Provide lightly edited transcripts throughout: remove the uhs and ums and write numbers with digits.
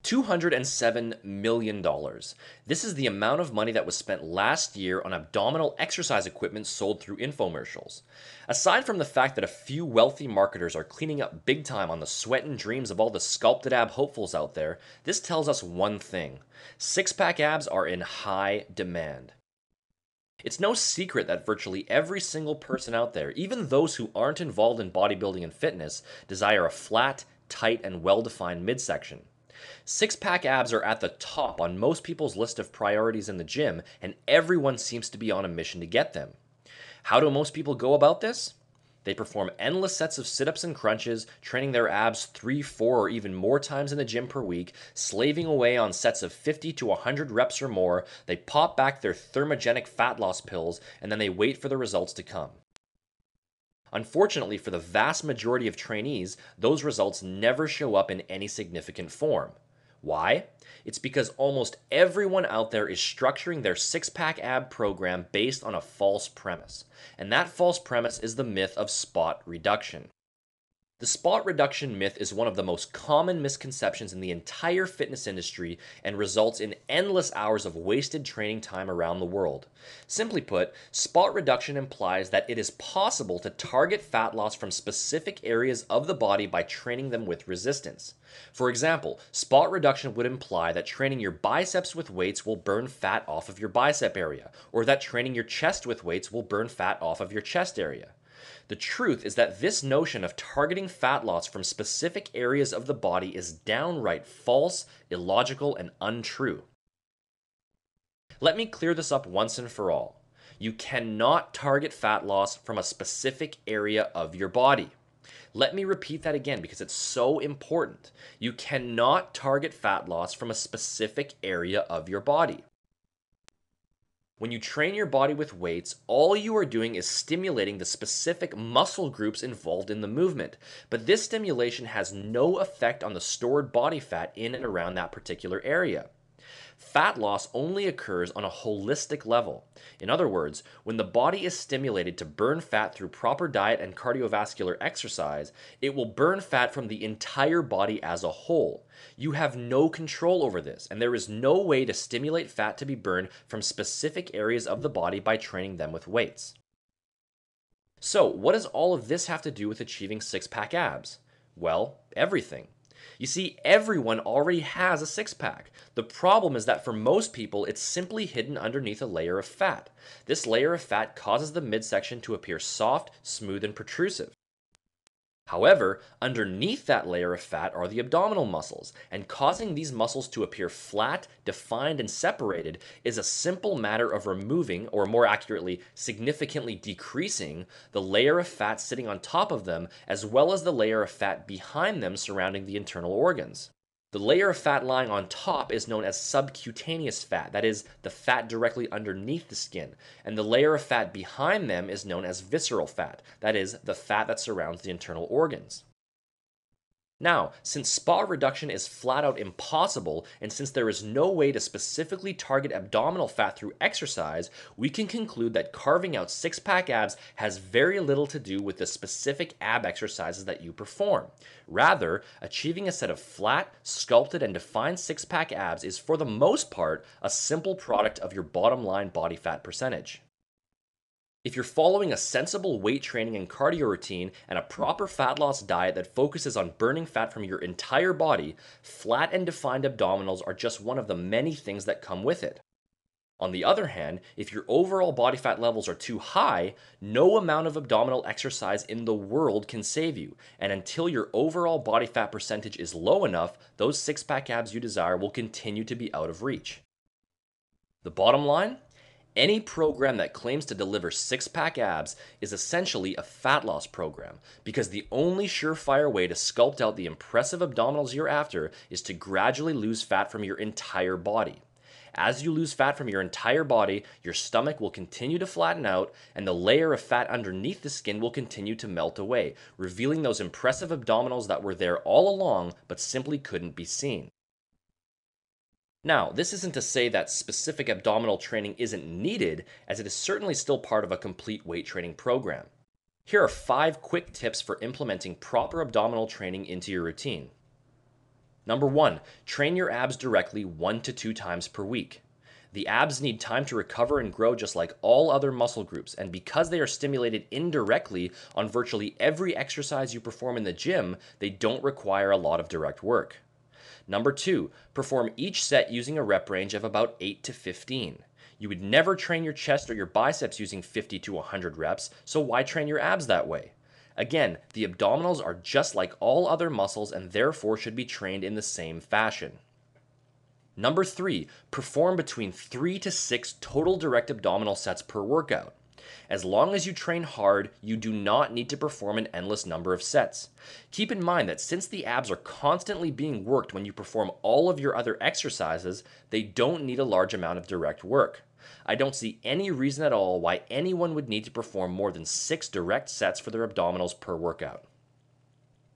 $207 million. This is the amount of money that was spent last year on abdominal exercise equipment sold through infomercials. Aside from the fact that a few wealthy marketers are cleaning up big time on the sweat and dreams of all the sculpted ab hopefuls out there, this tells us one thing: six-pack abs are in high demand. It's no secret that virtually every single person out there, even those who aren't involved in bodybuilding and fitness, desire a flat, tight, and well-defined midsection. Six-pack abs are at the top on most people's list of priorities in the gym, and everyone seems to be on a mission to get them. How do most people go about this? They perform endless sets of sit-ups and crunches, training their abs 3, 4, or even more times in the gym per week, slaving away on sets of 50 to 100 reps or more. They pop back their thermogenic fat loss pills, and then they wait for the results to come. Unfortunately, for the vast majority of trainees, those results never show up in any significant form. Why? It's because almost everyone out there is structuring their six-pack ab program based on a false premise. And that false premise is the myth of spot reduction. The spot reduction myth is one of the most common misconceptions in the entire fitness industry and results in endless hours of wasted training time around the world. Simply put, spot reduction implies that it is possible to target fat loss from specific areas of the body by training them with resistance. For example, spot reduction would imply that training your biceps with weights will burn fat off of your bicep area, or that training your chest with weights will burn fat off of your chest area. The truth is that this notion of targeting fat loss from specific areas of the body is downright false, illogical, and untrue. Let me clear this up once and for all. You cannot target fat loss from a specific area of your body. Let me repeat that again because it's so important. You cannot target fat loss from a specific area of your body. When you train your body with weights, all you are doing is stimulating the specific muscle groups involved in the movement, but this stimulation has no effect on the stored body fat in and around that particular area. Fat loss only occurs on a holistic level. In other words, when the body is stimulated to burn fat through proper diet and cardiovascular exercise, it will burn fat from the entire body as a whole. You have no control over this, and there is no way to stimulate fat to be burned from specific areas of the body by training them with weights. So, what does all of this have to do with achieving six-pack abs? Well, everything. You see, everyone already has a six-pack. The problem is that for most people, it's simply hidden underneath a layer of fat. This layer of fat causes the midsection to appear soft, smooth, and protrusive. However, underneath that layer of fat are the abdominal muscles, and causing these muscles to appear flat, defined, and separated is a simple matter of removing, or more accurately, significantly decreasing, the layer of fat sitting on top of them, as well as the layer of fat behind them surrounding the internal organs. The layer of fat lying on top is known as subcutaneous fat, that is, the fat directly underneath the skin, and the layer of fat behind them is known as visceral fat, that is, the fat that surrounds the internal organs. Now, since spot reduction is flat out impossible, and since there is no way to specifically target abdominal fat through exercise, we can conclude that carving out six-pack abs has very little to do with the specific ab exercises that you perform. Rather, achieving a set of flat, sculpted, and defined six-pack abs is for the most part a simple product of your bottom line body fat percentage. If you're following a sensible weight training and cardio routine and a proper fat loss diet that focuses on burning fat from your entire body, flat and defined abdominals are just one of the many things that come with it. On the other hand, if your overall body fat levels are too high, no amount of abdominal exercise in the world can save you, and until your overall body fat percentage is low enough, those six-pack abs you desire will continue to be out of reach. The bottom line? Any program that claims to deliver six-pack abs is essentially a fat loss program, because the only surefire way to sculpt out the impressive abdominals you're after is to gradually lose fat from your entire body. As you lose fat from your entire body, your stomach will continue to flatten out, and the layer of fat underneath the skin will continue to melt away, revealing those impressive abdominals that were there all along but simply couldn't be seen. Now, this isn't to say that specific abdominal training isn't needed, as it is certainly still part of a complete weight training program. Here are 5 quick tips for implementing proper abdominal training into your routine. Number 1, train your abs directly 1 to 2 times per week. The abs need time to recover and grow just like all other muscle groups, and because they are stimulated indirectly on virtually every exercise you perform in the gym, they don't require a lot of direct work. Number 2, perform each set using a rep range of about 8 to 15. You would never train your chest or your biceps using 50 to 100 reps, so why train your abs that way? Again, the abdominals are just like all other muscles and therefore should be trained in the same fashion. Number 3, perform between 3 to 6 total direct abdominal sets per workout. As long as you train hard, you do not need to perform an endless number of sets. Keep in mind that since the abs are constantly being worked when you perform all of your other exercises, they don't need a large amount of direct work. I don't see any reason at all why anyone would need to perform more than 6 direct sets for their abdominals per workout.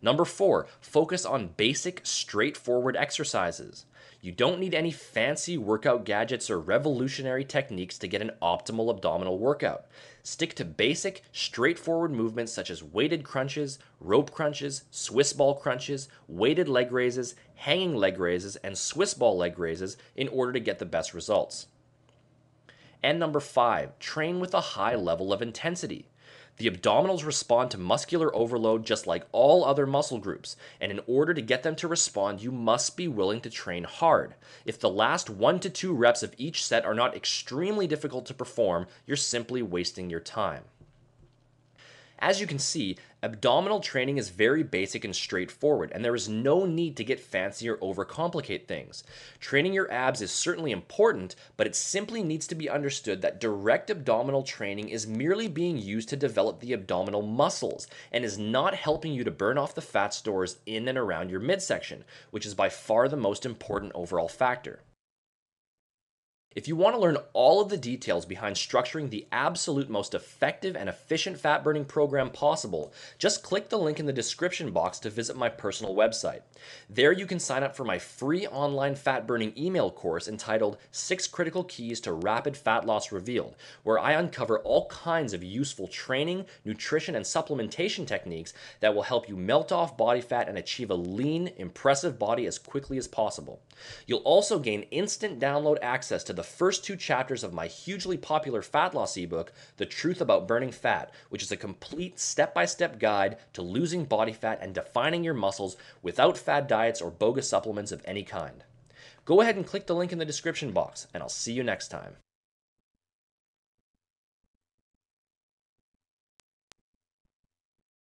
Number 4, focus on basic, straightforward exercises. You don't need any fancy workout gadgets or revolutionary techniques to get an optimal abdominal workout. Stick to basic, straightforward movements such as weighted crunches, rope crunches, Swiss ball crunches, weighted leg raises, hanging leg raises, and Swiss ball leg raises in order to get the best results. And number 5, train with a high level of intensity. The abdominals respond to muscular overload just like all other muscle groups, and in order to get them to respond, you must be willing to train hard. If the last 1 to 2 reps of each set are not extremely difficult to perform, you're simply wasting your time. As you can see, abdominal training is very basic and straightforward, and there is no need to get fancy or overcomplicate things. Training your abs is certainly important, but it simply needs to be understood that direct abdominal training is merely being used to develop the abdominal muscles and is not helping you to burn off the fat stores in and around your midsection, which is by far the most important overall factor. If you want to learn all of the details behind structuring the absolute most effective and efficient fat burning program possible, just click the link in the description box to visit my personal website. There you can sign up for my free online fat burning email course entitled 6 Critical Keys to Rapid Fat Loss Revealed, where I uncover all kinds of useful training, nutrition, and supplementation techniques that will help you melt off body fat and achieve a lean, impressive body as quickly as possible. You'll also gain instant download access to the first 2 chapters of my hugely popular fat loss ebook, The Truth About Burning Fat, which is a complete step-by-step guide to losing body fat and defining your muscles without fad diets or bogus supplements of any kind. Go ahead and click the link in the description box, and I'll see you next time.